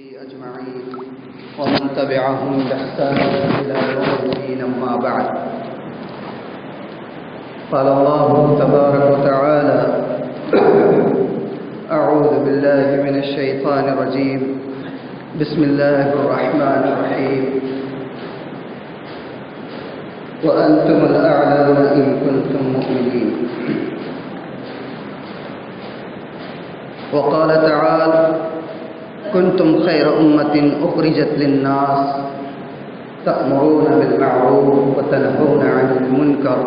أجمعين ومن تبعهم بإحسان إلى يوم الدين أما بعد قال الله تبارك وتعالى أعوذ بالله من الشيطان الرجيم بسم الله الرحمن الرحيم وأنتم الأعلون إن كنتم مؤمنين وقال تعالى كنتم خير أمة أخرجت للناس تأمرون بالمعروف وتنهون عن المنكر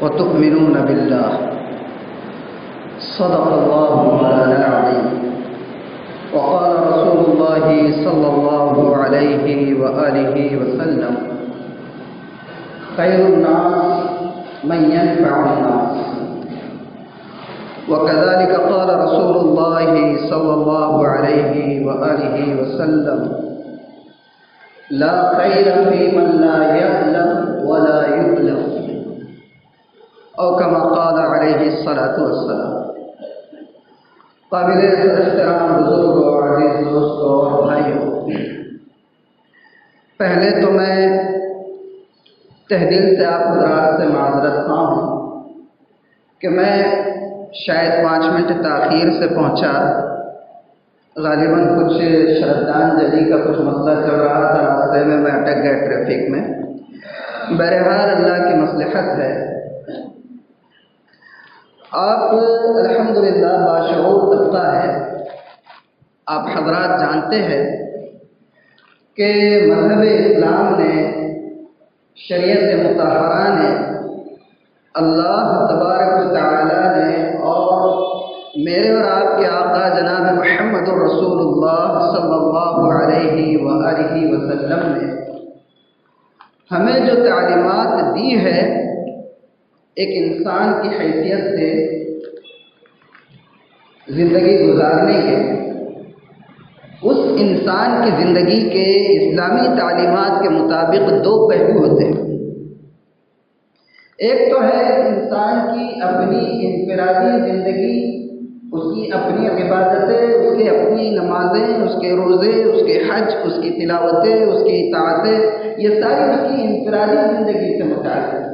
وتؤمنون بالله صدق الله مولانا العظيم وقال رسول الله صلى الله عليه وآله وسلم خير الناس من ينفع الناس وكذلك قال رسول الله صلى الله عليه وآله وسلم لا خير في من لا يألم ولا يؤلم او كما قال عليه الصلاة والسلام۔ قابل احترام بزرگوں اور عزیز دوستوں اور بھائیوں، پہلے تو میں تہ دل سے آپ حضرات سے معذرت خواہ ہوں کہ میں شاید 5 منٹ تاخیر سے پہنچا۔ غالباً کچھ شردھانجلی کا کچھ مسئلہ چل رہا تھا، راستے میں اٹک گیا ٹریفک میں۔ بہرحال اللہ کی مصلحت ہے۔ آپ الحمدللہ باشعور طبقہ ہے، آپ حضرات جانتے ہیں کہ مذہب اسلام نے، شریعت مطہرہ نے، اللہ تبارک و تعالی نے اور میرے اور آپ کے آقا جناب محمد رسول اللہ صلی اللہ علیہ وآلہ وسلم نے ہمیں جو تعلیمات دی ہے ایک انسان کی حیثیت سے زندگی گزارنے کے، اس انسان کی زندگی کے اسلامی تعلیمات کے مطابق 2 پہلو ہوتے ہیں۔ ایک تو ہے انسان کی اپنی انفرادی زندگی، اس کی اپنی عبادتیں، اس کی اپنی نمازیں، اس کے روزے، اس کے حج، اس کی تلاوتیں، اس کی اطاعتیں، یہ ساری اس کی انفرادی زندگی سے متعلق ہے۔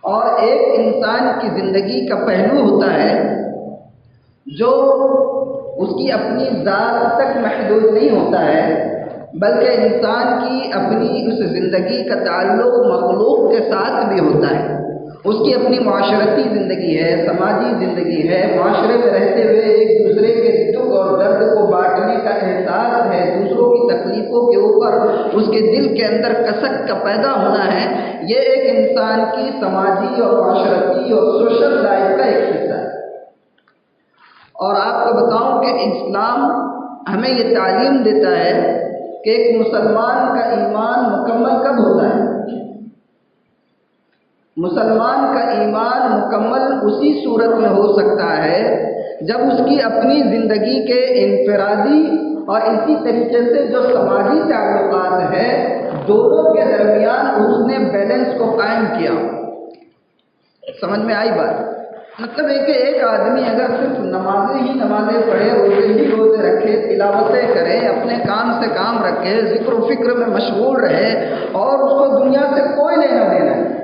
اور ایک انسان کی زندگی کا پہلو ہوتا ہے جو اس کی اپنی ذات تک محدود نہیں ہوتا ہے، بلکہ انسان کی اپنی اس زندگی کا تعلق مخلوق کے ساتھ بھی ہوتا ہے۔ اس کی اپنی معاشرتی زندگی ہے، سماجی زندگی ہے، معاشرے میں رہتے ہوئے ایک دوسرے کے دکھ اور درد کو بانٹنے کا احساس ہے، دوسروں کی تکلیفوں کے اوپر اس کے دل کے اندر کسک کا پیدا ہونا ہے۔ یہ ایک انسان کی سماجی اور معاشرتی اور سوشل لائف کا ایک حصہ ہے۔ اور آپ کو بتاؤں کہ اسلام ہمیں یہ تعلیم دیتا ہے کہ ایک مسلمان کا ایمان مکمل کب ہوتا ہے؟ مسلمان کا ایمان مکمل اسی صورت میں ہو سکتا ہے جب اس کی اپنی زندگی کے انفرادی اور اسی طریقے سے جو سماجی تعلقات ہیں دونوں کے درمیان اس نے بیلنس کو قائم کیا۔ سمجھ میں آئی بات؟ مطلب ہے کہ ایک آدمی اگر صرف نمازیں ہی نمازیں پڑھے، روزے ہی روزے رکھے، تلاوتیں کرے، اپنے کام سے کام رکھے، ذکر و فکر میں مشغول رہے اور اس کو دنیا سے کوئی لینا دینا ہے،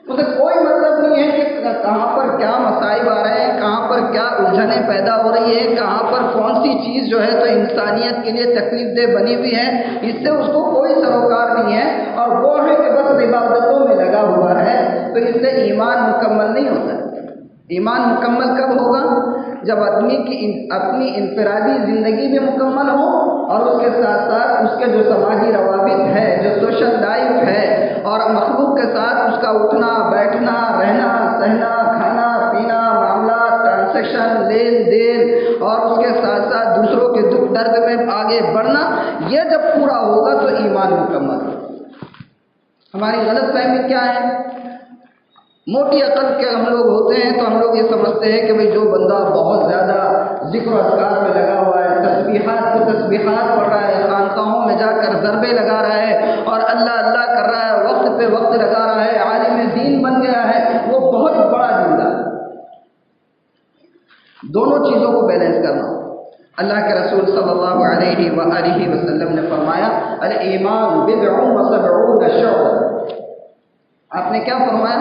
اسے کوئی مطلب نہیں ہے کہ کہاں پر کیا مصائب آ رہے ہیں، کہاں پر کیا الجھنیں پیدا ہو رہی ہے، کہاں پر کون سی چیز جو ہے تو انسانیت کے لیے تکلیف دہ بنی ہوئی ہے، اس سے اس کو کوئی سروکار نہیں ہے اور وہ ہے کہ بس عبادتوں میں لگا ہوا ہے، تو اس سے ایمان مکمل نہیں ہوتا۔ ایمان مکمل کب ہوگا؟ جب آدمی کی اپنی انفرادی زندگی بھی مکمل ہو اور اس کے ساتھ ساتھ اس کے جو سماجی روابط ہے، جو سوشل لائف ہے اور مخلوق کے ساتھ اس کا اٹھنا بیٹھنا، رہنا سہنا، کھانا پینا، معاملات، ٹرانزیکشن، لین دین اور اس کے ساتھ ساتھ دوسروں کے دکھ درد میں آگے بڑھنا، یہ جب پورا ہوگا تو ایمان مکمل ہوگا۔ ہماری غلط فہمی کیا ہے؟ موٹی عقل کے ہم لوگ ہوتے ہیں تو ہم لوگ یہ سمجھتے ہیں کہ بھئی جو بندہ بہت زیادہ ذکر و اذکار میں لگا ہوا ہے، تسبیحات پڑھ رہا ہے، خانقاہوں میں جا کر ضربے لگا رہا ہے اور اللہ اللہ کر رہا ہے، وقت پہ وقت لگا رہا ہے، عالم دین بن گیا ہے، وہ بہت بڑا زندہ ہے۔ دونوں چیزوں کو بیلنس کرنا۔ اللہ کے رسول صلی اللہ علیہ وآلہ وسلم نے فرمایا الایمان بضع و سبعون شعبہ. آپ نے کیا فرمایا؟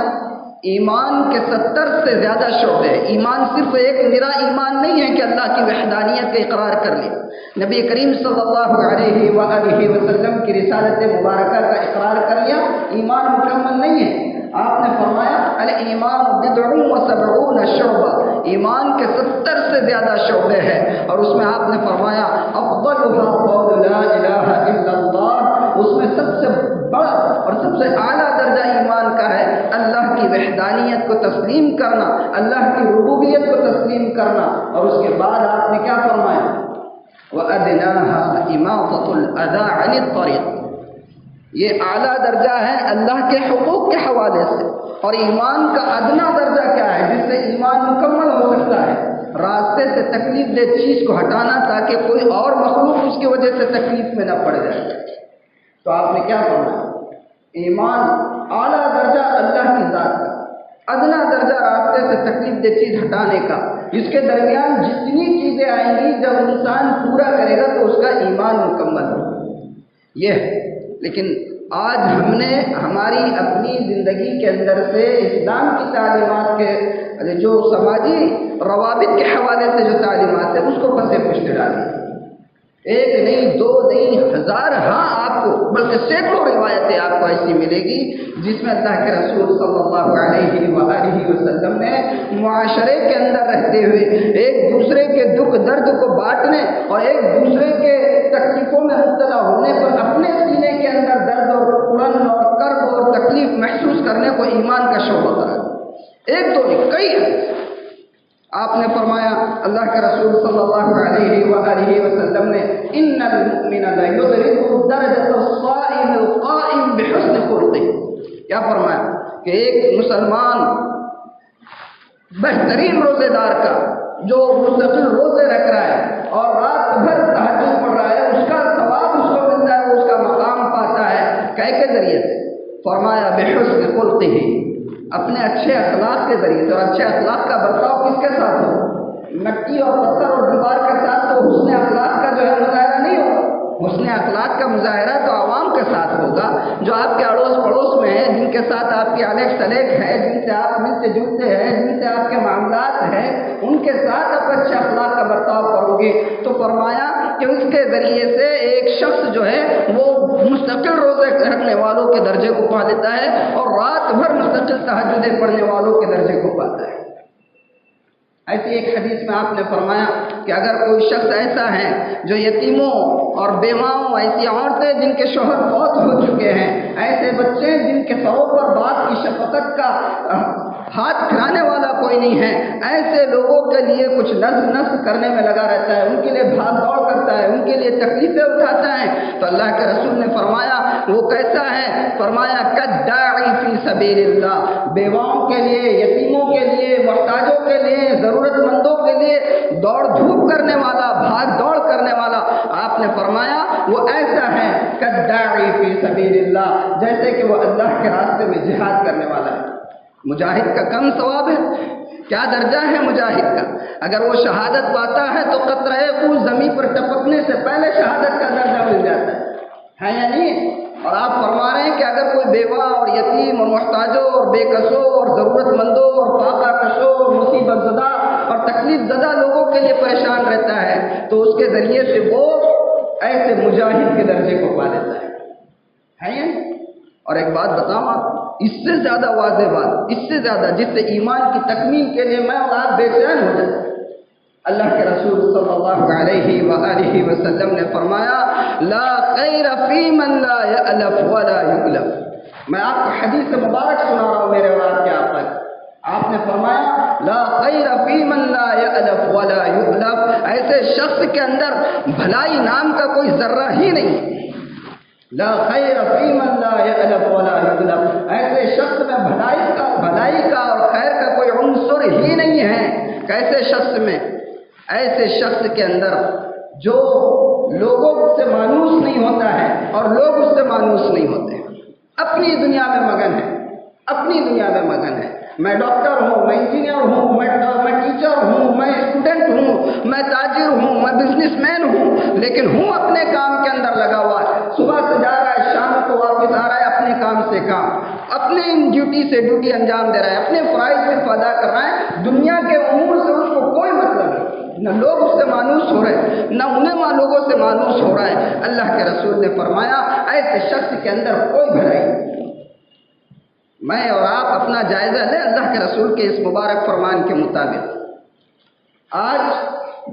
ایمان کے 70 سے زیادہ شعبے ہیں. ایمان صرف ایک نرا ایمان نہیں ہے کہ اللہ کی وحدانیت کا اقرار کر لے. نبی کریم صلی اللہ علیہ وآلہ وسلم کی رسالت مبارکہ کا اقرار کر لیا ایمان مکمل نہیں ہے. آپ نے فرمایا الایمان بضع و سبعون شعبہ، ایمان کے 70 سے زیادہ شعبے ہیں، اور اس میں آپ نے فرمایا افضلها قول لا الہ الا اللہ، اس میں سب سے بڑا اور سب سے اعلیٰ درجہ ایمان کا ہے اللہ کی وحدانیت کو تسلیم کرنا، اللہ کی ربوبیت کو تسلیم کرنا. اور اس کے بعد آپ نے کیا فرمایا؟ وَأَدْنَاهَا إِمَاطَةُ الْأَذَىٰ عَنِ الطَّرِيقِ، یہ اعلیٰ درجہ ہے اللہ کے حقوق کے حوالے سے. اور ایمان کا ادنا درجہ کیا ہے جس سے ایمان مکمل ہو سکتا ہے؟ راستے سے تکلیف دہ چیز کو ہٹانا تاکہ کوئی اور مخلوق اس کی وجہ سے تکلیف میں نہ پڑ جائے. تو آپ نے کیا فرمایا؟ ایمان اعلیٰ درجہ اللہ کی ذات کا، ادنا درجہ راستے سے تکلیف دہ چیز ہٹانے کا. اس کے درمیان جتنی چیزیں آئیں گی جب انسان پورا کرے گا تو اس کا ایمان مکمل ہوگا. یہ ہے. لیکن آج ہم نے ہماری اپنی زندگی کے اندر سے اسلام کی تعلیمات کے جو سماجی روابط کے حوالے سے جو تعلیمات ہیں اس کو پسے پشت ڈالی. ایک نہیں، دو نہیں، ہزار، ہاں آپ کو بلکہ سینکڑوں روایتیں آپ کو ایسی ملے گی جس میں اللہ کے رسول صلی اللہ علیہ وآلہ وسلم نے معاشرے کے اندر رہتے ہوئے ایک دوسرے کے دکھ درد کو بانٹنے اور ایک دوسرے کے تکلیفوں میں مبتلا ہونے پر اپنے سینے کے اندر درد اور اڑن اور کرب اور تکلیف محسوس کرنے کو ایمان کا شعبہ قرار دیا. ایک دو نہیں، کئی ہیں. آپ نے فرمایا اللہ کے رسول صلی اللہ علیہ وآلہ وسلم نے ان المؤمن لا يدرك درجة الصائم القائم بحسن خلقه. کیا فرمایا کہ ایک مسلمان بہترین روزے دار کا جو مستقل روزے رکھ رہا ہے اور رات بھر تہجد پڑھ رہا ہے اس کا ثواب اس کو ملتا ہے، اس کا مقام پاتا ہے. کے ذریعے سے؟ فرمایا بحسن خلقه، اپنے اچھے اخلاق کے ذریعے سے. اور اچھے اخلاق کا برتاؤ کس کے ساتھ ہو؟ مٹی اور پتھر اور دیوار کے ساتھ تو حسن اخلاق کا جو ہے مظاہرہ نہیں ہوگا. حسن اخلاق کا مظاہرہ تو عوام کے ساتھ ہوگا جو آپ کے اڑوس پڑوس میں ہیں، جن کے ساتھ آپ کی الیک سلیک ہے، جن سے آپ ملتے جلتے ہیں، جن سے آپ کے معاملات ہیں، ان کے ساتھ آپ اچھے اخلاق کا برتاؤ کرو گے. تو فرمایا کہ اس کے ذریعے سے ایک شخص جو ہے وہ مستقل روزے رکھنے والوں کے درجے کو پا لیتا ہے اور رات بھر مستقل تہجدیں پڑھنے والوں کے درجے کو پاتا ہے. ایسی ایک حدیث میں آپ نے فرمایا کہ اگر کوئی شخص ایسا ہے جو یتیموں اور بیواؤں، ایسی عورتیں جن کے شوہر فوت ہو چکے ہیں، ایسے بچے جن کے سروں پر باپ کی شفقت کا ہاتھ پھیرانے والا کوئی نہیں ہے، ایسے لوگوں کے لیے کچھ نظم کرنے میں لگا رہتا ہے، ان کے لیے بھاگ دوڑ کرتا ہے، ان کے لیے تکلیفیں اٹھاتا ہے. تو اللہ کے رسول نے فرمایا وہ کیسا ہے؟ فرمایا کالداعی فی سبیل اللہ، بیواؤں کے لیے، یتیموں کے لیے، محتاجوں کے لیے، ضرورت مندوں کے لیے دوڑ دھوپ کرنے والا، بھاگ دوڑ کرنے والا. آپ نے فرمایا وہ ایسا ہے کالداعی فی سبیل اللہ، جیسے کہ وہ اللہ کے راستے میں جہاد کرنے والا ہے. مجاہد کا کم ثواب ہے؟ کیا درجہ ہے مجاہد کا؟ اگر وہ شہادت پاتا ہے تو قطرہ خون زمین پر ٹپکنے سے پہلے شہادت کا درجہ مل جاتا ہے یا نہیں؟ اور آپ فرما رہے ہیں کہ اگر کوئی بیوہ اور یتیم اور محتاجوں اور بے کسوں اور ضرورت مندوں اور فاقہ کشوں اور مصیبت زدہ اور تکلیف زدہ لوگوں کے لیے پریشان رہتا ہے تو اس کے ذریعے سے وہ ایسے مجاہد کے درجے کو پا لیتا ہے یا نہیں؟ اور ایک بات بتاؤں آپ، اس سے زیادہ واضح بات، اس سے زیادہ جس سے ایمان کی تکمیل کے لیے میں اور آپ بے چین ہو جائیں، اللہ کے رسول صلی اللہ علیہ وآلہ وسلم نے فرمایا لا خیر فی من لا یألف ولا یؤلف. میں آپ کو حدیث مبارک سنا رہا ہوں میرے اور آپ کے آپ تک. آپ نے فرمایا لا خیر فی من لا یألف ولا یؤلف، ایسے شخص کے اندر بھلائی نام کا کوئی ذرہ ہی نہیں. لا خیر فی من لا یألف ولا یؤلف، ایسے شخص میں بھلائی کا اور خیر کا کوئی عنصر ہی نہیں ہے. کیسے شخص میں؟ ایسے شخص کے اندر جو لوگوں سے مانوس نہیں ہوتا ہے اور لوگ اس سے مانوس نہیں ہوتے، اپنی دنیا میں مگن ہے، اپنی دنیا میں مگن ہے. میں ڈاکٹر ہوں، میں انجینئر ہوں، میں ٹیچر ہوں، میں اسٹوڈنٹ ہوں، میں تاجر ہوں، میں بزنس مین ہوں، لیکن ہوں اپنے کام کے اندر لگا ہوا ہے، صبح سے جا رہا ہے شام کو واپس آ رہا ہے، اپنے کام سے کام، اپنے ڈیوٹی سے ڈیوٹی انجام دے رہا ہے، اپنے فرائض صرف ادا کر رہا ہے، دنیا کے امور سے اس کو کوئی مطلب نہیں، نہ لوگ اس سے مانوس ہو رہے ہیں، نہ انہیں لوگوں سے مانوس ہو رہا ہے۔ اللہ کے رسول نے فرمایا ایسے شخص کے اندر کوئی بھلائی نہیں۔ میں اور آپ اپنا جائزہ لیں اللہ کے رسول کے اس مبارک فرمان کے مطابق۔ آج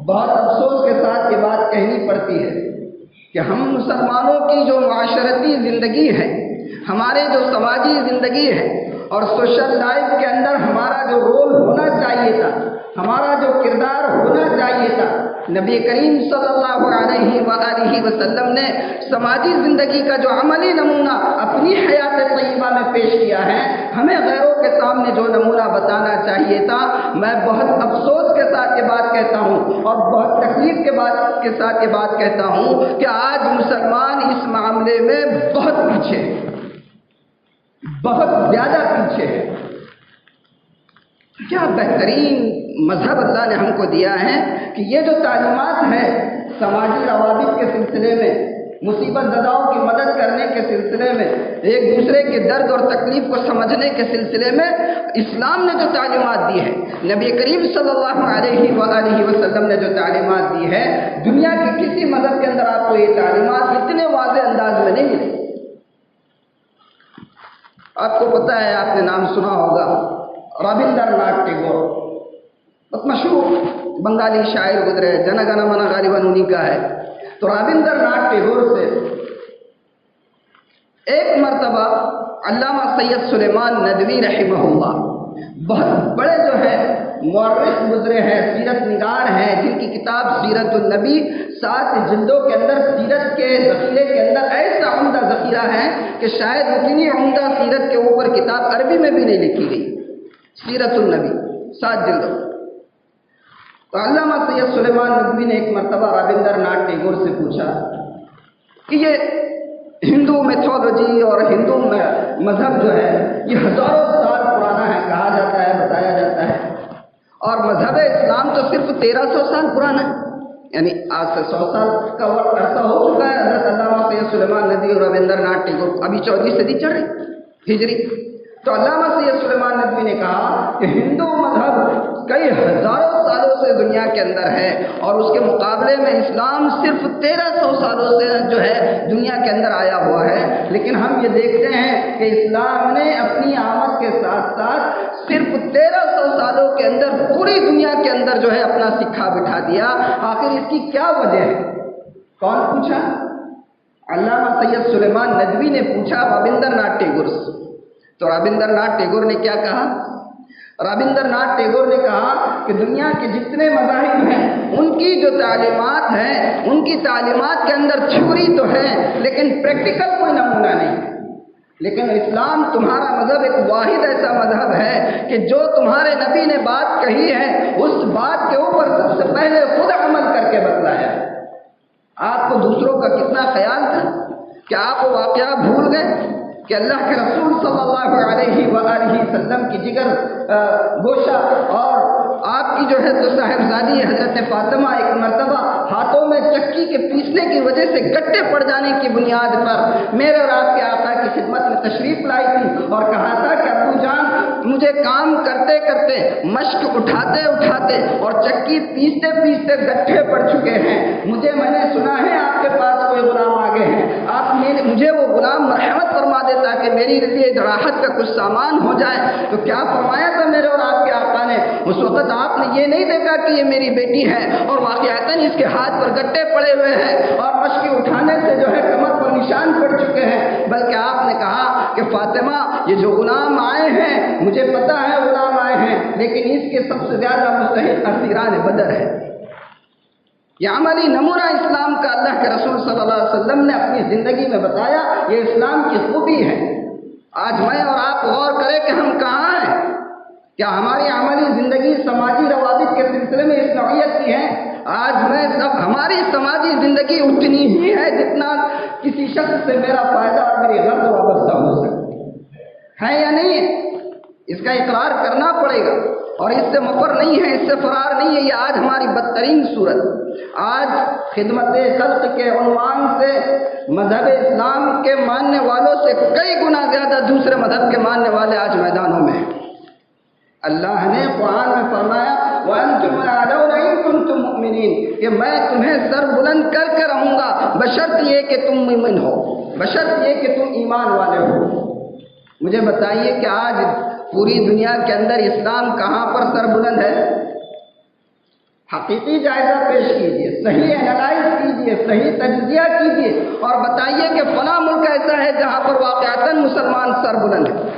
بہت افسوس کے ساتھ یہ بات کہنی پڑتی ہے کہ ہم مسلمانوں کی جو معاشرتی زندگی ہے، ہمارے جو سماجی زندگی ہے اور سوشل لائف کے اندر ہمارا جو رول ہونا چاہیے تھا، ہمارا جو کردار ہونا چاہیے تھا، نبی کریم صلی اللہ علیہ وآلہ وسلم نے سماجی زندگی کا جو عملی نمونہ اپنی حیات طیبہ میں پیش کیا ہے، ہمیں غیروں کے سامنے جو نمونہ بتانا چاہیے تھا۔ میں بہت افسوس کے ساتھ یہ بات کہتا ہوں اور بہت تکلیف کے ساتھ یہ بات کہتا ہوں کہ آج مسلمان اس معاملے میں بہت پیچھے ہے، بہت زیادہ پیچھے ہے۔ کیا بہترین مذہب اللہ نے ہم کو دیا ہے کہ یہ جو تعلیمات ہیں سماجی روابط کے سلسلے میں، مصیبت زداؤں کی مدد کرنے کے سلسلے میں، ایک دوسرے کے درد اور تکلیف کو سمجھنے کے سلسلے میں اسلام نے جو تعلیمات دی ہے، نبی کریم صلی اللہ علیہ وآلہ وسلم نے جو تعلیمات دی ہے، دنیا کے کسی مذہب کے اندر آپ کو یہ تعلیمات اتنے واضح انداز میں نہیں ملے۔ آپ کو پتہ ہے، آپ نے نام سنا ہوگا رابندر ناتھ ٹیگور، بہت مشہور بنگالی شاعر گزرے، جن گن من غالباً انہی کا ہے۔ تو رابندر ناتھ ٹیگور سے ایک مرتبہ علامہ سید سلیمان ندوی رحمہ اللہ، بہت بڑے جو ہے مورخ گزرے ہیں، سیرت نگار ہیں، جن کی کتاب سیرت النبی 7 جلدوں کے اندر سیرت کے ذخیرے کے اندر ایسا عمدہ ذخیرہ ہے کہ شاید اتنی عمدہ سیرت کے اوپر کتاب عربی میں بھی نہیں لکھی گئی۔ سیرت النبی 7 جلدوں۔ تو علامہ سید سلیمان ندوی نے ایک مرتبہ رابندر ناتھ ٹیگور سے پوچھا کہ یہ ہندو میتھولوجی اور ہندو مذہب جو ہے یہ ہزاروں سال پرانا ہے، کہا جاتا ہے، بتایا جاتا ہے، اور مذہب اسلام تو صرف 1300 سال پرانا ہے، یعنی آج سے 100 سال کا وقت عرصہ ہو چکا ہے حضرت علامہ سید سلیمان ندوی اور رابندر ناتھ ٹیگور، ابھی 14ویں صدی چڑھ رہی ہجری۔ تو علامہ سید سلیمان ندوی نے کہا کہ ہندو مذہب کئی ہزاروں سالوں سے دنیا کے اندر ہے اور اس کے مقابلے میں اسلام صرف 1300 سالوں سے جو ہے دنیا کے اندر آیا ہوا ہے، لیکن ہم یہ دیکھتے ہیں کہ اسلام نے اپنی آمد کے ساتھ ساتھ صرف 1300 سالوں کے اندر پوری دنیا کے اندر جو ہے اپنا سکھا بٹھا دیا۔ آخر اس کی کیا وجہ ہے؟ کون پوچھا؟ علامہ سید سلیمان ندوی نے پوچھا رابندر ناتھ ٹیگور سے۔ تو رابندر ناتھ ٹیگور نے کیا کہا؟ رابندر ناتھ ٹیگور نے کہا کہ دنیا کے جتنے مذاہب ہیں ان کی جو تعلیمات ہیں، ان کی تعلیمات کے اندر تھیوری تو ہے لیکن پریکٹیکل کوئی نمونہ نہیں ہے، لیکن اسلام تمہارا مذہب ایک واحد ایسا مذہب ہے کہ جو تمہارے نبی نے بات کہی ہے اس بات کے اوپر سب سے پہلے خود عمل کر کے بتلایا۔ آپ کو دوسروں کا کتنا خیال تھا کہ آپ وہ واقعہ بھول گئے کہ اللہ کے رسول صلی اللہ علیہ وآلہ وسلم کی جگر گوشہ اور آپ کی جو ہے تو صاحبزادی حضرت فاطمہ ایک مرتبہ ہاتھوں میں چکی کے پیسنے کی وجہ سے گٹے پڑ جانے کی بنیاد پر میرے اور آپ کے آقا کی خدمت میں تشریف لائی تھی اور کہا تھا کہ ابو جان مجھے کام کرتے کرتے مشق اٹھاتے اٹھاتے اور چکی پیستے پیستے گٹھے پڑ چکے ہیں، میں نے سنا ہے آپ کے پاس کوئی غلام آگے ہیں، آپ مجھے وہ غلام مرحمت فرما دیتا کہ میری لیے راحت کا کچھ سامان ہو جائے۔ تو کیا فرمایا تھا میرے اور آپ کے آقا نے؟ اس وقت آپ نے یہ نہیں دیکھا کہ یہ میری بیٹی ہے اور واقعتاً اس کے ہاتھ پر گٹے پڑے ہوئے ہیں اور مشق اٹھانے سے جو ہے کمر پر نشان پڑ چکے ہیں، بلکہ آپ نے کہا کہ فاطمہ یہ جو غلام آئے ہیں مجھے پتا ہے غلام آئے ہیں، لیکن اس کے سب سے زیادہ مستحق اسیران بدر ہے۔ یہ عملی نمونہ اسلام کا اللہ کے رسول صلی اللہ علیہ وسلم نے اپنی زندگی میں بتایا، یہ اسلام کی خوبی ہے۔ آج میں اور آپ غور کریں کہ ہم کہاں ہیں؟ کیا ہماری عملی زندگی سماجی روابط کے سلسلے میں اس نوعیت کی ہے؟ آج ہماری سماجی زندگی اتنی ہی ہے جتنا کسی شخص سے میرا فائدہ اور میری غرض وابستہ ہو سکتا ہے یا نہیں؟ اس کا اقرار کرنا پڑے گا، اور اس سے مفر نہیں ہے، اس سے فرار نہیں ہے۔ یہ آج ہماری بدترین صورت، آج خدمت خلق کے عنوان سے مذہب اسلام کے ماننے والوں سے کئی گنا زیادہ دوسرے مذہب کے ماننے والے آج میدانوں میں ہیں۔ اللہ نے قرآن میں فرمایا وَأَنْتُمُ الْأَعْلَوْنَ إِن كُنتُم مُؤْمِنِينَ کہ میں تمہیں سر بلند کر کے رہوں گا بشرط یہ کہ تم مومن ہو، بشرط یہ کہ تم ایمان والے ہو۔ مجھے بتائیے کہ آج پوری دنیا کے اندر اسلام کہاں پر سر بلند ہے؟ حقیقی جائزہ پیش کیجئے، صحیح اینالائز کیجئے، صحیح تجزیہ کیجئے اور بتائیے کہ فلاں ملک ایسا ہے جہاں پر واقعتاً مسلمان سر بلند ہے۔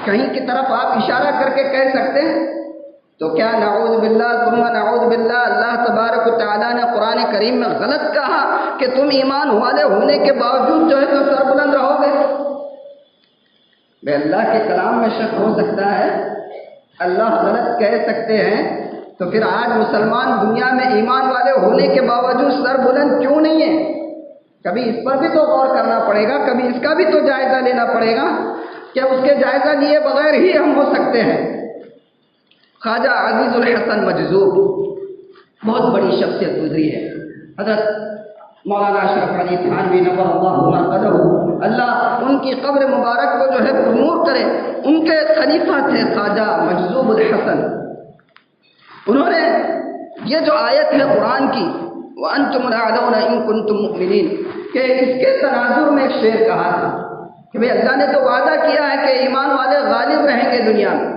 کہیں کی طرف آپ اشارہ کر کے کہہ سکتے ہیں؟ تو کیا نعوذ باللہ ثم نعوذ باللہ اللہ تبارک و تعالیٰ نے قرآن کریم میں غلط کہا کہ تم ایمان والے ہونے کے باوجود جو ہے تو سر بلند رہو گے؟ بے اللہ کے کلام میں شک ہو سکتا ہے، اللہ غلط کہہ سکتے ہیں، تو پھر آج مسلمان دنیا میں ایمان والے ہونے کے باوجود سر بلند کیوں نہیں ہے؟ کبھی اس پر بھی تو غور کرنا پڑے گا، کبھی اس کا بھی تو جائزہ لینا پڑے گا کہ اس کے جائزہ لیے بغیر ہی ہم ہو سکتے ہیں۔ خواجہ عزیز الحسن مجذوب بہت بڑی شخصیت گزری ہے، حضرت مولانا اشرف علی تھانوی نور اللہ مرقدہ، اللہ ان کی قبر مبارک کو جو ہے نور کرے، ان کے خلیفہ تھے خواجہ مجذوب الحسن۔ انہوں نے یہ جو آیت ہے قرآن کی وَأَنْتُمُ الْأَعْلَوْنَ إِن كُنتُم مُؤْمِنِينَ کہ اس کے تناظر میں ایک شعر کہا تھا کہ بھئی اللہ نے تو وعدہ کیا ہے کہ ایمان والے غالب رہیں گے دنیا میں،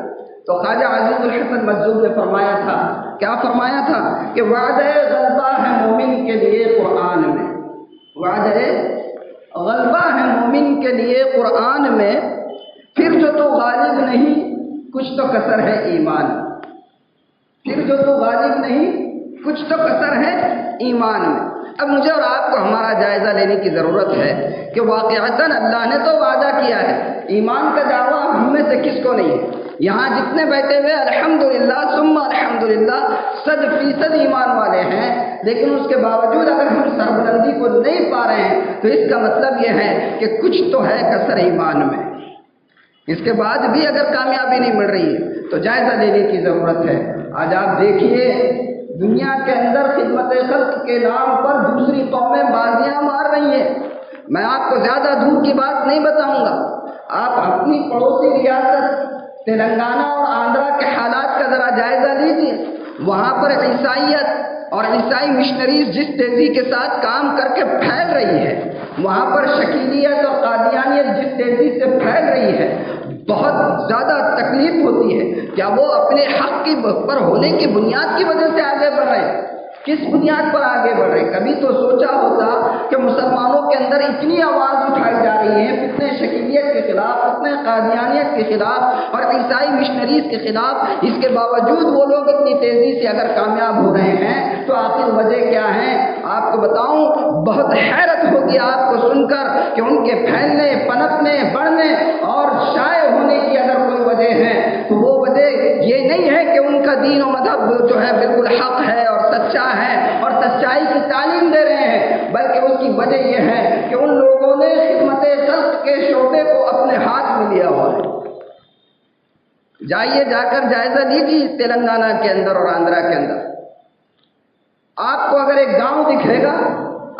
تو خواجہ عزیز الحسن مجذوب نے فرمایا تھا، کیا فرمایا تھا کہ وعدہ غلبہ ہے مومن کے لیے قرآن میں، وعدہ غلبہ ہے مومن کے لیے قرآن میں، پھر جو تو غالب نہیں کچھ تو کسر ہے ایمان، پھر جو تو غالب نہیں کچھ تو کسر ہے ایمان میں۔ اب مجھے اور آپ کو ہمارا جائزہ لینے کی ضرورت ہے کہ واقعتاً اللہ نے تو وعدہ کیا ہے، ایمان کا دعویٰ ہم میں سے کس کو نہیں ہے؟ یہاں جتنے بیٹھے ہوئے الحمدللہ ثم الحمدللہ 100% ایمان والے ہیں، لیکن اس کے باوجود اگر ہم سربلندی کو نہیں پا رہے ہیں تو اس کا مطلب یہ ہے کہ کچھ تو ہے کسر ایمان میں۔ اس کے بعد بھی اگر کامیابی نہیں مل رہی ہے تو جائزہ لینے کی ضرورت ہے۔ آج آپ دیکھیے دنیا کے اندر خدمت خلق کے نام پر دوسری قومیں بازیاں مار رہی ہیں۔ میں آپ کو زیادہ دور کی بات نہیں بتاؤں گا، آپ اپنی پڑوسی ریاست تلنگانہ اور آندھرا کے حالات کا ذرا جائزہ لیجیے۔ وہاں پر عیسائیت اور عیسائی مشنریز جس تیزی کے ساتھ کام کر کے پھیل رہی ہے، وہاں پر شکیلیت اور قادیانیت جس تیزی سے پھیل رہی ہے، بہت زیادہ تکلیف ہوتی ہے۔ کیا وہ اپنے حق کی پر ہونے کی بنیاد کی وجہ سے آگے بڑھ رہے ہیں؟ کس بنیاد پر آگے بڑھ رہے ہیں؟ کبھی تو سوچا ہوتا کہ مسلمانوں کے اندر اتنی آواز اٹھائی جا رہی ہے فتنے شکیلیت کے خلاف، فتنے قادیانیت کے خلاف اور عیسائی مشنریز کے خلاف، اس کے باوجود وہ لوگ اتنی تیزی سے اگر کامیاب ہو رہے ہیں تو آخر وجہ کیا ہے؟ آپ کو بتاؤں، بہت حیرت ہوگی آپ کو سن کر کہ ان کے پھیلنے، پنپنے، بڑھنے اور شائع ہونے کی اگر کوئی وجہ ہے تو وہ وجہ یہ نہیں ہے کہ ان کا دین و مذہب جو ہے بالکل حق ہے اور سچا ہے اور سچائی کی تعلیم دے رہے ہیں، بلکہ اس کی وجہ یہ ہے کہ ان لوگوں نے خدمت خلق کے شعبے کو اپنے ہاتھ میں لیا ہوا ہے۔ جائیے، جا کر جائزہ لیجیے تلنگانہ کے اندر اور آندھرا کے اندر، آپ کو اگر ایک گاؤں دکھے گا۔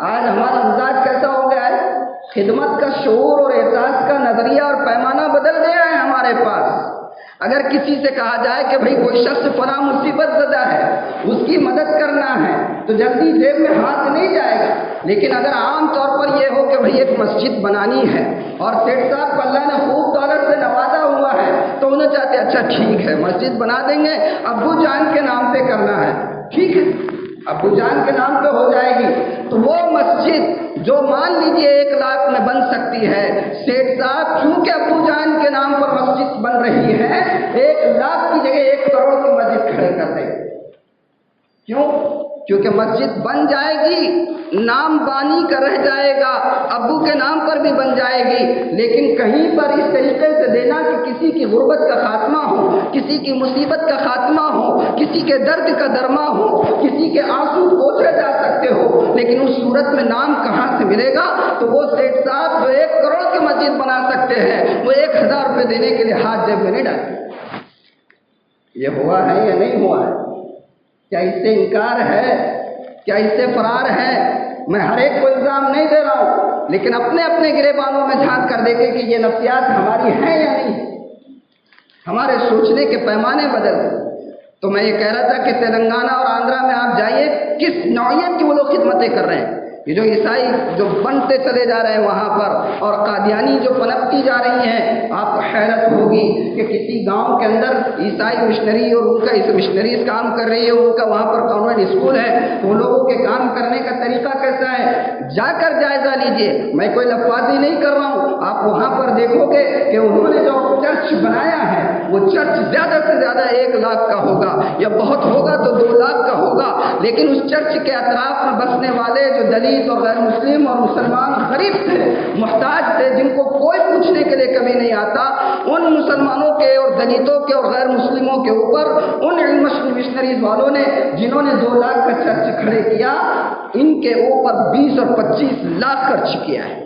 آج ہمارا مزاج کیسا ہو گیا ہے؟ خدمت کا شعور اور احساس کا نظریہ اور پیمانہ بدل گیا ہے ہمارے پاس۔ اگر کسی سے کہا جائے کہ بھئی کوئی شخص فلاں مصیبت زدہ ہے، اس کی مدد کرنا ہے، تو جلدی جیب میں ہاتھ نہیں جائے گا۔ لیکن اگر عام طور پر یہ ہو کہ بھئی ایک مسجد بنانی ہے اور سیٹھ صاحب کو اللہ نے خوب دولت سے نوازا ہوا ہے، تو انہیں چاہتے اچھا ٹھیک ہے مسجد بنا دیں گے، ابو جان کے نام پہ کرنا ہے، ٹھیک ہے ابو جان کے نام پہ ہو جائے گی۔ تو وہ مسجد جو مان لیجئے 1 لاکھ میں بن سکتی ہے، سیٹھ صاحب چونکہ ابو جان کے نام پر مسجد بن رہی ہے، 1 لاکھ کی جگہ 1 کروڑ کی مسجد کھڑے کر دے گی۔ کیوں؟ کیونکہ مسجد بن جائے گی، نام بانی کا رہ جائے گا، ابو کے نام پر بھی بن جائے گی، لیکن کہیں پر اس طریقے سے دینا کہ کسی کی غربت کا خاتمہ ہو، کسی کی مصیبت کا خاتمہ ہو، کسی کے درد کا درما ہو، کسی کے آنسو پوچھے جا سکتے ہو، لیکن اس صورت میں نام کہاں سے ملے گا؟ تو وہ سیٹھ صاحب جو 1 کروڑ کی مسجد بنا سکتے ہیں، وہ 1000 روپے دینے کے لیے ہاتھ جیب میں نہیں ڈالتے۔ یہ ہوا ہے یا نہیں ہوا ہے؟ کیا اس سے انکار ہے؟ کیا اس سے فرار ہے؟ میں ہر ایک کو الزام نہیں دے رہا ہوں، لیکن اپنے اپنے گریبانوں میں جھانک کر دیکھیں کہ یہ نفسیات ہماری ہیں یا نہیں، ہمارے سوچنے کے پیمانے بدل گئے۔ تو میں یہ کہہ رہا تھا کہ تلنگانہ اور آندھرا میں آپ جائیے، کس نوعیت کی وہ لوگ خدمتیں کر رہے ہیں۔ یہ جو عیسائی جو بنتے چلے جا رہے ہیں وہاں پر، اور قادیانی جو پنپتی جا رہی ہیں، آپ کو حیرت ہوگی کہ کسی گاؤں کے اندر عیسائی مشنری اور ان کا مشنریز کام کر رہی ہے، ان کا وہاں پر کانوینٹ اسکول ہے، تو لوگوں کے کام کرنے کا طریقہ کیسا ہے، جا کر جائزہ لیجئے۔ میں کوئی لفاظی نہیں کر رہا ہوں، آپ وہاں پر دیکھو گے کہ انہوں نے جو چرچ بنایا ہے وہ چرچ زیادہ سے زیادہ 1 لاکھ کا ہوگا، یا بہت ہوگا تو 2 لاکھ کا ہوگا، لیکن اس چرچ کے اطراف میں بسنے والے جو دلیت اور غیر مسلم اور مسلمان غریب تھے، محتاج تھے، جن کو کوئی پوچھنے کے لیے کبھی نہیں آتا، ان مسلمانوں کے اور دلتوں کے اور غیر مسلموں کے اوپر ان علم مشنریز والوں نے، جنہوں نے 2 لاکھ کا چرچ کھڑے کیا، ان کے اوپر 20 اور 25 لاکھ خرچ کیا ہے۔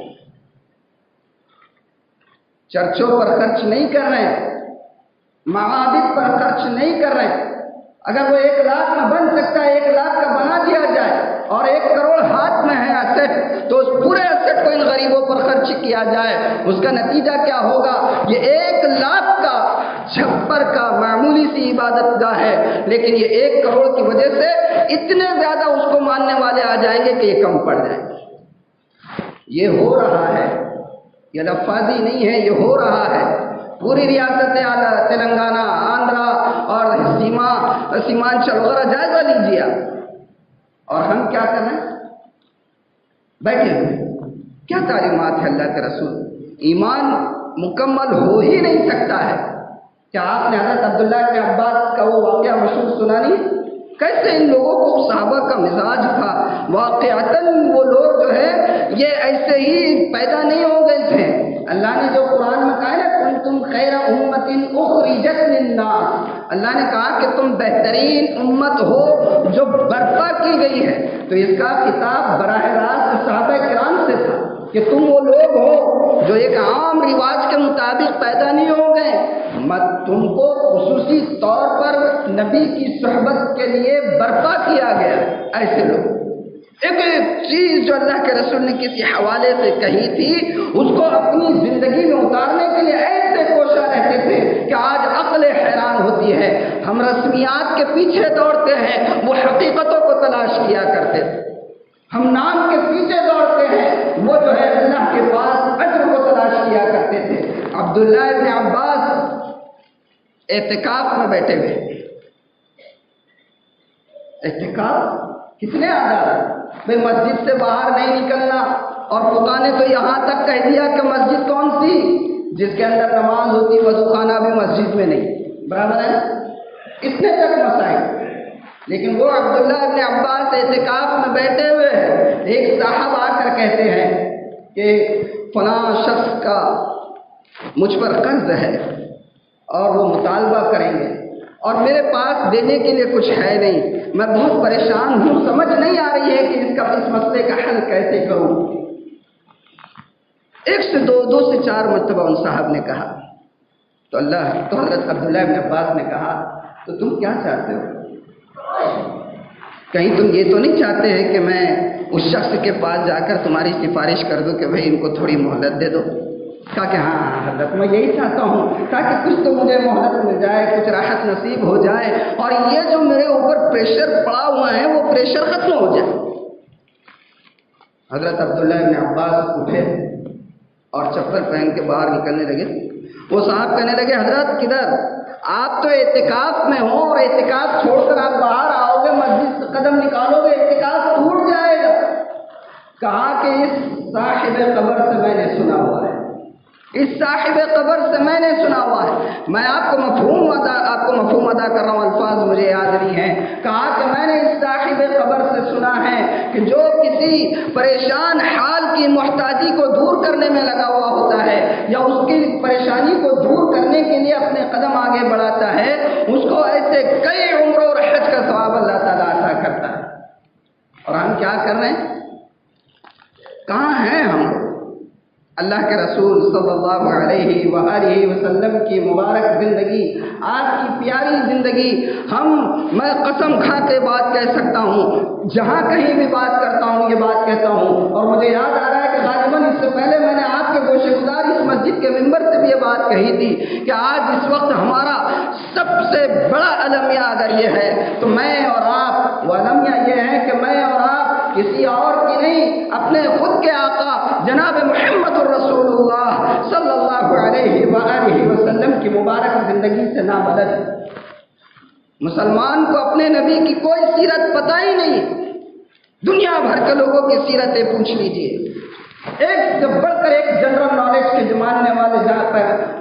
چرچوں پر خرچ نہیں کر رہے ہیں، معابد پر خرچ نہیں کر رہے ہیں۔ اگر وہ 1 لاکھ میں بن سکتا ہے، 1 لاکھ کا بنا دیا جائے، اور 1 کروڑ ہاتھ میں ہے ایسٹ، تو اس پورے ایسٹ کو ان غریبوں پر خرچ کیا جائے، اس کا نتیجہ کیا ہوگا؟ یہ 1 لاکھ کا چھپر کا معمولی سی عبادت گاہ ہے، لیکن یہ 1 کروڑ کی وجہ سے اتنے زیادہ اس کو ماننے والے آ جائیں گے کہ یہ کم پڑ جائیں گے۔ یہ ہو رہا ہے، یہ لفاظی نہیں ہے، یہ ہو رہا ہے۔ پوری ریاست تلنگانہ، آندھرا اور سیمانچل وغیرہ جائزہ لیجیے آپ۔ اور ہم کیا کر رہے ہیں؟ بیٹھے ہوئے۔ کیا تعلیمات ہے اللہ کے رسول؟ ایمان مکمل ہو ہی نہیں سکتا ہے۔ کیا آپ نے حضرت عبداللہ بن عباس کا وہ واقعہ مشہور سنا نہیں؟ کیسے ان لوگوں کو صحابہ کا مزاج تھا، واقعتاً وہ لوگ جو ہے یہ ایسے ہی پیدا نہیں ہو گئے تھے۔ اللہ نے جو قرآن میں کہا ہے نا، کنتم خیر امت اخرجت للناس، اللہ نے کہا کہ تم بہترین امت ہو جو برپا کی گئی ہے، تو اس کا خطاب براہ راست صحابہ کرام سے تھا کہ تم وہ لوگ ہو جو ایک عام رواج کے مطابق پیدا نہیں ہو گئے، تم کو خصوصی طور پر نبی کی صحبت کے لیے برپا کیا گیا۔ ایسے لوگ ایک چیز جو اللہ کے رسول نے کسی حوالے سے کہی تھی، اس کو اپنی زندگی میں اتارنے کے لیے ایسے کوشاں رہتے تھے کہ آج عقل حیران ہوتی ہے۔ ہم رسمیات کے پیچھے دوڑتے ہیں، وہ حقیقتوں کو تلاش کیا کرتے تھے۔ ہم نام کے پیچھے دوڑتے ہیں، وہ جو ہے اللہ کے پاس اجر کو تلاش کیا کرتے تھے۔ عبداللہ بن عباس اعتکاف میں بیٹھے ہوئے، اعتکاف کتنے آداب، بھئی مسجد سے باہر نہیں نکلنا، اور خدا نے تو یہاں تک کہہ دیا کہ مسجد کون سی؟ جس کے اندر نماز ہوتی، وضو خانہ بھی مسجد میں نہیں، برابر ہے؟ اتنے تک مسائل۔ لیکن وہ عبداللہ ابن عباس اعتکاف میں بیٹھے ہوئے ہیں، ایک صاحب آ کر کہتے ہیں کہ فلاں شخص کا مجھ پر قرض ہے اور وہ مطالبہ کریں گے، اور میرے پاس دینے کے لیے کچھ ہے نہیں، میں بہت پریشان ہوں، سمجھ نہیں آ رہی ہے کہ اس مسئلے کا حل کیسے کروں۔ 1 سے 2 سے 4 مرتبہ ان صاحب نے کہا، تو حضرت عبداللہ بن عباس نے کہا، تو تم کیا چاہتے ہو؟ کہیں تم یہ تو نہیں چاہتے ہیں کہ میں اس شخص کے پاس جا کر تمہاری سفارش کر دوں کہ بھئی ان کو تھوڑی مہلت دے دو؟ کہا کہ ہاں حضرت، میں یہی چاہتا ہوں تاکہ کچھ تو مجھے مہلت مل جائے، کچھ راحت نصیب ہو جائے، اور یہ جو میرے اوپر پریشر پڑا ہوا ہے وہ پریشر ختم ہو جائے۔ حضرت عبداللہ بن عباس اٹھے اور چپل پہن کے باہر نکلنے لگے۔ وہ صاحب کہنے لگے، حضرت کدھر؟ آپ تو اعتکاف میں ہو، اور اعتکاف چھوڑ کر آپ باہر آؤ گے، مسجد سے قدم نکالو گے، اعتکاف ٹوٹ جائے گا۔ کہا کہ اس صاحب قبر سے میں نے سنا ہوا ہے، اس صاحب قبر سے میں نے سنا ہوا ہے، میں آپ کو مفہوم ادا کر رہا ہوں، الفاظ مجھے یاد نہیں ہیں۔ کہا کہ میں نے اس صاحب قبر سے سنا ہے کہ جو کسی پریشان حال کی محتاجی کو دور کرنے میں لگا ہوا ہوتا ہے، یا اس کی پریشانی کو دور کرنے کے لیے اپنے قدم آگے بڑھاتا ہے، اس کو ایسے کئی عمروں اور حج کا ثواب اللہ تعالیٰ عطا کرتا ہے۔ اور ہم کیا کر رہے ہیں؟ کہاں ہیں ہم؟ اللہ کے رسول صلی اللہ علیہ وآلہ وسلم کی مبارک زندگی، آپ کی پیاری زندگی، میں قسم کھا کے بات کہہ سکتا ہوں، جہاں کہیں بھی بات کرتا ہوں یہ بات کہتا ہوں، اور مجھے یاد آ رہا ہے کہ غالباً اس سے پہلے میں نے آپ کے گوشے گزار اس مسجد کے ممبر سے بھی یہ بات کہی تھی کہ آج اس وقت ہمارا سب سے بڑا المیہ اگر یہ ہے تو میں اور آپ، وہ المیہ یہ ہے کہ میں اور آپ کسی اور کی نہیں، اپنے خود کے آقا جناب محمد الرسول اللہ صلی اللہ علیہ وآلہ وسلم کی مبارک زندگی سے نابلد۔ مسلمان کو اپنے نبی کی کوئی سیرت پتہ ہی نہیں، دنیا بھر کے لوگوں کی سیرتیں پوچھ لیجئے، ایک سے بڑھ کر ایک جنرل نالج کے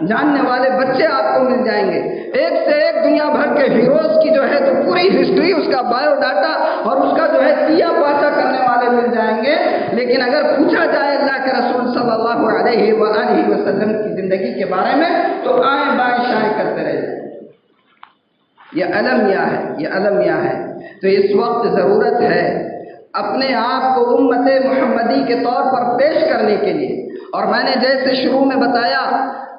جاننے والے بچے آپ کو مل جائیں گے، ایک سے ایک دنیا بھر کے ہیروز کی جو ہے تو پوری ہسٹری، اس کا بایو ڈاٹا اور اس کا جو ہے سیا پاچا کرنے والے مل جائیں گے، لیکن اگر پوچھا جائے اللہ کے رسول صلی اللہ علیہ وآلہ وسلم کی زندگی کے بارے میں تو آئیں بائیں شائیں کرتے رہ جائیں۔ یہ المیہ ہے، یہ المیہ ہے۔ تو اس وقت ضرورت ہے اپنے آپ کو امت محمدی کے طور پر پیش کرنے کے لیے، اور میں نے جیسے شروع میں بتایا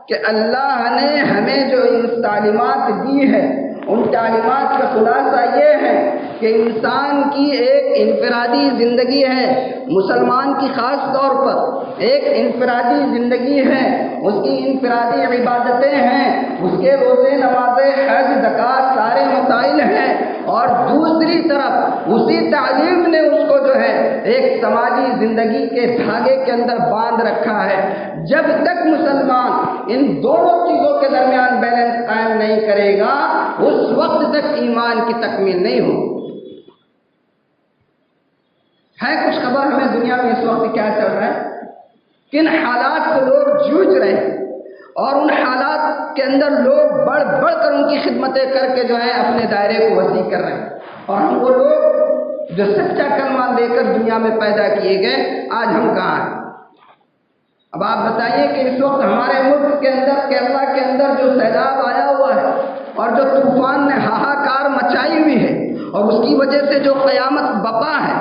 کہ اللہ نے ہمیں جو ان تعلیمات دی ہے، ان تعلیمات کا خلاصہ یہ ہے کہ انسان کی ایک انفرادی زندگی ہے، مسلمان کی خاص طور پر ایک انفرادی زندگی ہے، اس کی انفرادی عبادتیں ہیں، اس کے روزے نمازیں حج زکوٰۃ سارے مسائل ہیں، اور دوسری طرف اسی تعلیم نے اس کو جو ہے ایک سماجی زندگی کے دھاگے کے اندر باندھ رکھا ہے۔ جب تک مسلمان ان دونوں چیزوں کے درمیان بیلنس قائم نہیں کرے گا اس وقت تک ایمان کی تکمیل نہیں ہو۔ ہے کچھ خبر ہمیں دنیا میں اس وقت کیا چل رہا ہے، کن حالات سے لوگ جوجھ رہے ہیں، اور ان حالات کے اندر لوگ بڑھ بڑھ کر ان کی خدمتیں کر کے جو ہے اپنے دائرے کو وسیع کر رہے ہیں، اور ہم وہ لوگ جو سچا کلمہ لے کر دنیا میں پیدا کیے گئے آج ہم کہاں ہیں؟ اب آپ بتائیے کہ اس وقت ہمارے ملک کے اندر کیرلا کے اندر جو سیلاب آیا ہوا ہے اور جو طوفان نے ہاہاکار مچائی ہوئی ہے اور اس کی وجہ سے جو قیامت بپا ہے،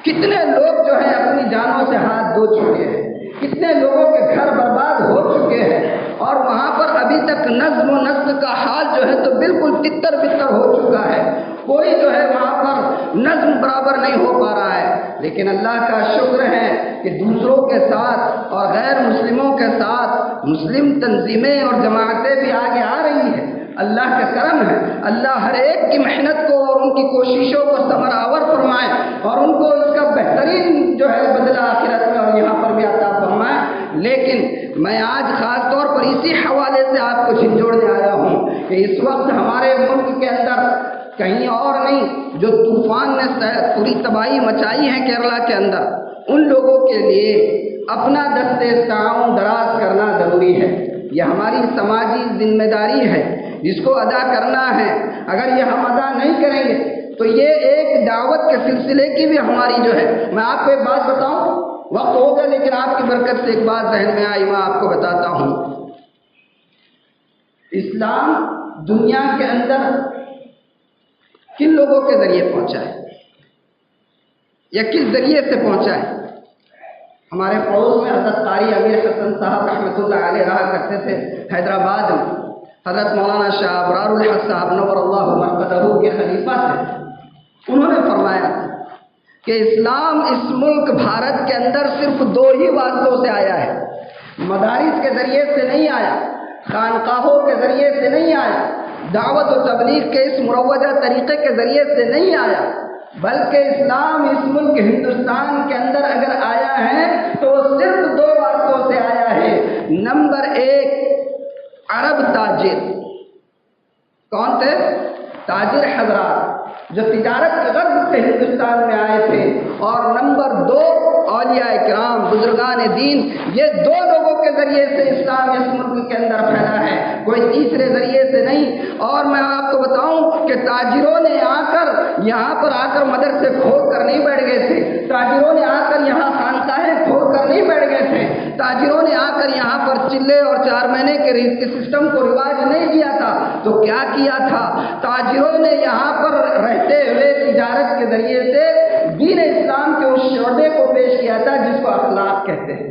کتنے لوگ جو ہیں اپنی جانوں سے ہاتھ دھو چکے ہیں، کتنے لوگوں کے گھر برباد ہو چکے ہیں، اور وہاں پر ابھی تک نظم و نسق کا حال جو ہے تو بالکل تتر بتر ہو چکا ہے، کوئی جو ہے وہاں پر نظم برابر نہیں ہو پا رہا ہے۔ لیکن اللہ کا شکر ہے کہ دوسروں کے ساتھ اور غیر مسلموں کے ساتھ مسلم تنظیمیں اور جماعتیں بھی آگے آ رہی ہیں، اللہ کا کرم ہے، اللہ ہر ایک کی محنت کو اور ان کی کوششوں کو ثمر آور فرمائے اور ان کو اس کا بہترین جو ہے بدلہ آخرت میں اور یہاں پر بھی عطا فرمائے۔ لیکن میں آج خاص طور پر اسی حوالے سے آپ کو جھنجھوڑنے آیا ہوں کہ اس وقت ہمارے ملک کے اندر کہیں اور نہیں، جو طوفان نے پوری تباہی مچائی ہے کیرلا کے اندر، ان لوگوں کے لیے اپنا دستے تعاون دراز کرنا ضروری ہے۔ یہ ہماری سماجی ذمہ داری ہے جس کو ادا کرنا ہے۔ اگر یہ ہم ادا نہیں کریں گے تو یہ ایک دعوت کے سلسلے کی بھی ہماری جو ہے، میں آپ کو ایک بات بتاؤں، وقت ہو گیا لیکن آپ کی برکت سے ایک بات ذہن میں آئی، میں آپ کو بتاتا ہوں۔ اسلام دنیا کے اندر کن لوگوں کے ذریعے پہنچا ہے یا کس ذریعے سے پہنچا ہے؟ ہمارے پڑوس میں حضرت قاری امیر حسن صاحب رحمۃ اللہ علیہ رہا کرتے تھے حیدرآباد میں، حضرت مولانا شاہ ابرار الحق صاحب نور اللہ مرقدہ کے خلیفہ تھے۔ انہوں نے فرمایا کہ اسلام اس ملک بھارت کے اندر صرف دو ہی واسطوں سے آیا ہے، مدارس کے ذریعے سے نہیں آیا، خانقاہوں کے ذریعے سے نہیں آیا، دعوت و تبلیغ کے اس مروجہ طریقے کے ذریعے سے نہیں آیا، بلکہ اسلام اس ملک ہندوستان کے اندر اگر آیا ہے تو وہ صرف دو واسطوں سے آیا ہے۔ نمبر ایک، عرب تاجر۔ کون تھے؟ تاجر حضرات جو تجارت کے غرض سے ہندوستان میں آئے تھے، اور نمبر دو، اولیاء کرام بزرگان دین۔ یہ دو لوگوں کے ذریعے سے اسلام اس ملک کے اندر پھیلا ہے، کوئی تیسرے ذریعے سے نہیں۔ اور میں آپ کو بتاؤں کہ تاجروں نے یہاں پر آ کر مدرسے کھول کر نہیں بیٹھ گئے تھے، تاجروں نے آ کر یہاں خانقاہیں کھول کر نہیں بیٹھ گئے تھے، تاجروں نے آ کر یہاں پر چلے اور 4 مہینے کے سسٹم کو رواج نہیں دیا تھا، تو کیا کیا تھا؟ تاجروں نے یہاں پر رہتے ہوئے تجارت کے ذریعے سے دین اسلام کے اس شعبے کو پیش کیا تھا جس کو اخلاق کہتے ہیں۔